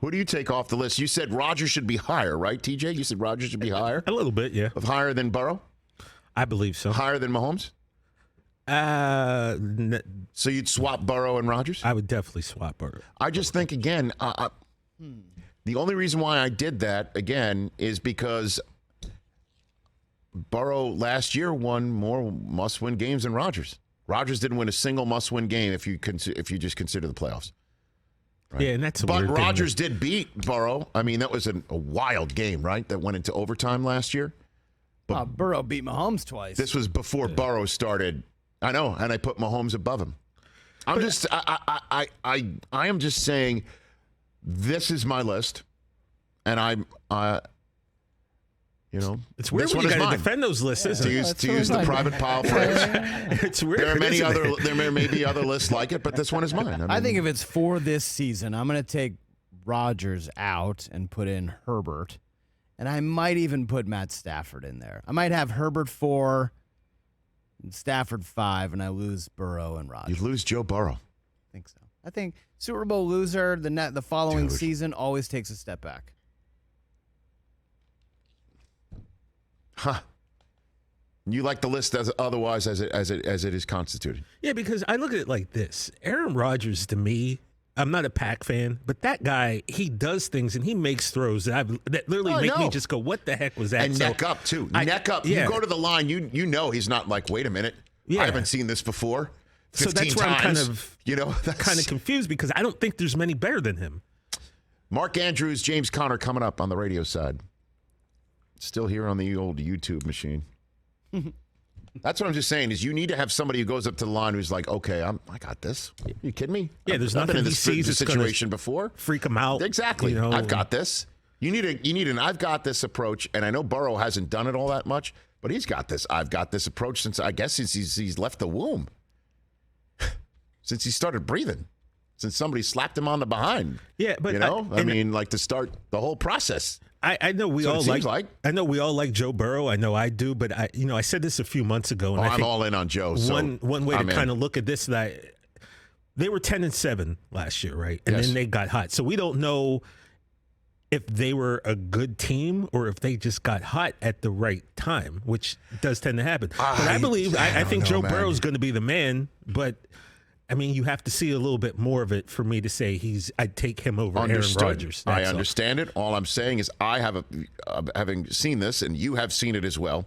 Who do you take off the list? You said Rodgers should be higher, right, TJ? You said Rodgers should be higher? A little bit, yeah. Higher than Burrow? I believe so. Higher than Mahomes? So you'd swap Burrow and Rodgers? I would definitely swap Burrow. I just think, again, the only reason why I did that, again, is because Burrow last year won more must-win games than Rodgers. Rodgers didn't win a single must-win game if you just consider the playoffs. Right? Yeah, and that's a but weird Rodgers thing. did beat Burrow. I mean, that was a wild game, right? That went into overtime last year. But Burrow beat Mahomes twice. this was before Burrow started. I know, and I put Mahomes above him. I am just saying, this is my list, and it's weird this when one you is got to mine. defend those lists, isn't it? To use the private pile phrase. It's weird. There are many isn't other. it? There may be other lists like it, but this one is mine. I think if it's for this season, I'm going to take Rodgers out and put in Herbert, and I might even put Matt Stafford in there. I might have Herbert 4, and Stafford 5, and I lose Burrow and Rodgers. you lose Joe Burrow. I think so. I think Super Bowl loser the following season always takes a step back. Huh. You like the list as it is constituted. Yeah, because I look at it like this. Aaron Rodgers, to me, I'm not a Pack fan, but that guy, he does things and he makes throws that literally make me just go, what the heck was that? And neck up, too. Neck up. Yeah. You go to the line, you know he's not like, wait a minute. Yeah. I haven't seen this before. 15 So that's where times. I'm kind of confused because I don't think there's many better than him. Mark Andrews, James Conner coming up on the radio side. Still here on the old YouTube machine. That's what I'm just saying is you need to have somebody who goes up to the line who's like, okay, I got this. Are you kidding me? Yeah, there's I've been nothing in he this sees that's situation before. Freak him out. Exactly. You know? I've got this. You need an I've got this approach, and I know Burrow hasn't done it all that much, but he's got this I've got this approach since he's left the womb. Since he started breathing. Since somebody slapped him on the behind. Yeah, but I mean, to start the whole process. I know we all like. I know we all like Joe Burrow. I know I do, but I said this a few months ago, and I I'm think all in on Joe. One way to kind of look at this, that they were 10-7 last year, right? And then they got hot. So we don't know if they were a good team or if they just got hot at the right time, which does tend to happen. But I think Joe Burrow is going to be the man, but. I mean, you have to see a little bit more of it for me to say I'd take him over Aaron Rodgers. I understand it. All I'm saying is I have having seen this, and you have seen it as well,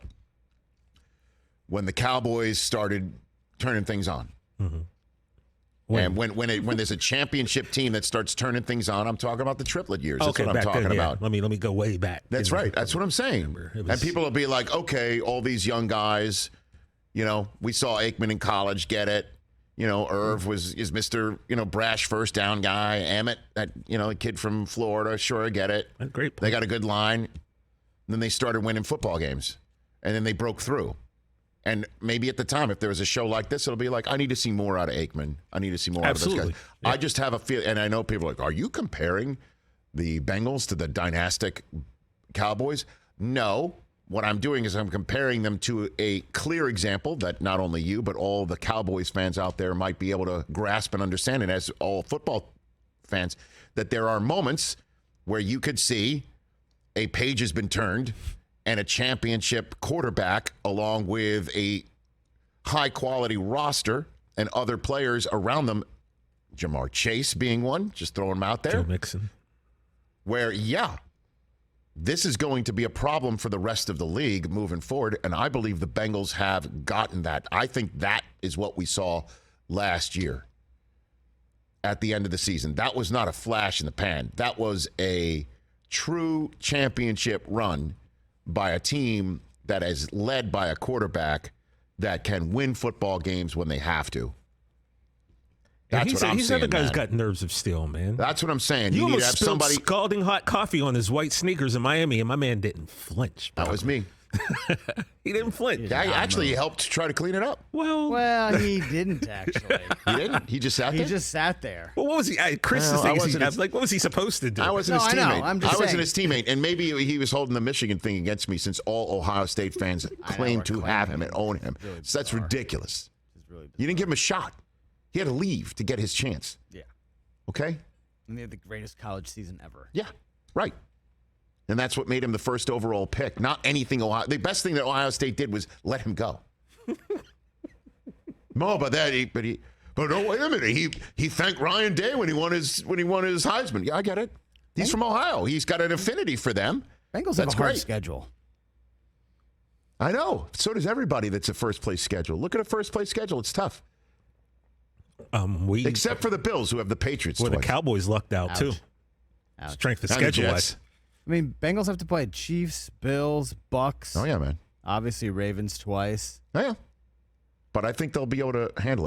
when the Cowboys started turning things on. Mm-hmm. And when there's a championship team that starts turning things on, I'm talking about the triplet years. That's what I'm talking about. Let me go way back. That's right. That's what I'm saying. And people will be like, okay, all these young guys, we saw Aikman in college get it. Irv is Mr. Brash first down guy. Emmett, that a kid from Florida, sure, I get it. Great point. They got a good line. And then they started winning football games, and then they broke through. And maybe at the time, if there was a show like this, it'll be like, I need to see more out of Aikman. I need to see more out of this guy. Yeah. I just have a feel, and I know people are like, are you comparing the Bengals to the dynastic Cowboys? No. What I'm doing is I'm comparing them to a clear example that not only you, but all the Cowboys fans out there might be able to grasp and understand, and as all football fans, that there are moments where you could see a page has been turned and a championship quarterback along with a high-quality roster and other players around them, Jamar Chase being one, just throwing him out there. Joe Mixon. Where, this is going to be a problem for the rest of the league moving forward, and I believe the Bengals have gotten that. I think that is what we saw last year at the end of the season. That was not a flash in the pan. That was a true championship run by a team that is led by a quarterback that can win football games when they have to. That's what I'm saying. He's another guy's got nerves of steel, man. That's what I'm saying. You need almost to have spilled somebody scalding hot coffee on his white sneakers in Miami, and my man didn't flinch. Bro. That was me. He didn't flinch. Yeah, he helped try to clean it up. Well, he didn't actually. He didn't. He just sat there. He just sat there. Well, what was he? Chris is like, what was he supposed to do? I wasn't his teammate. I wasn't his teammate, and maybe he was holding the Michigan thing against me, since all Ohio State fans claim to have him and own him. Really so that's ridiculous. Really you didn't give him a shot. He had to leave to get his chance. Yeah. Okay? And they had the greatest college season ever. Yeah, right. And that's what made him the first overall pick. Not anything Ohio. The best thing that Ohio State did was let him go. No, but no, wait a minute. He thanked Ryan Day when he won his Heisman. Yeah, I get it. He's from Ohio. He's got an affinity for them. Bengals have a hard schedule. I know. So does everybody that's a first place schedule. Look at a first place schedule. It's tough. Except for the Bills, who have the Patriots. Well, the Cowboys lucked out too. Ouch. Strength of schedule wise. I mean, Bengals have to play Chiefs, Bills, Bucks. Oh yeah, man. Obviously, Ravens twice. Oh yeah. But I think they'll be able to handle it.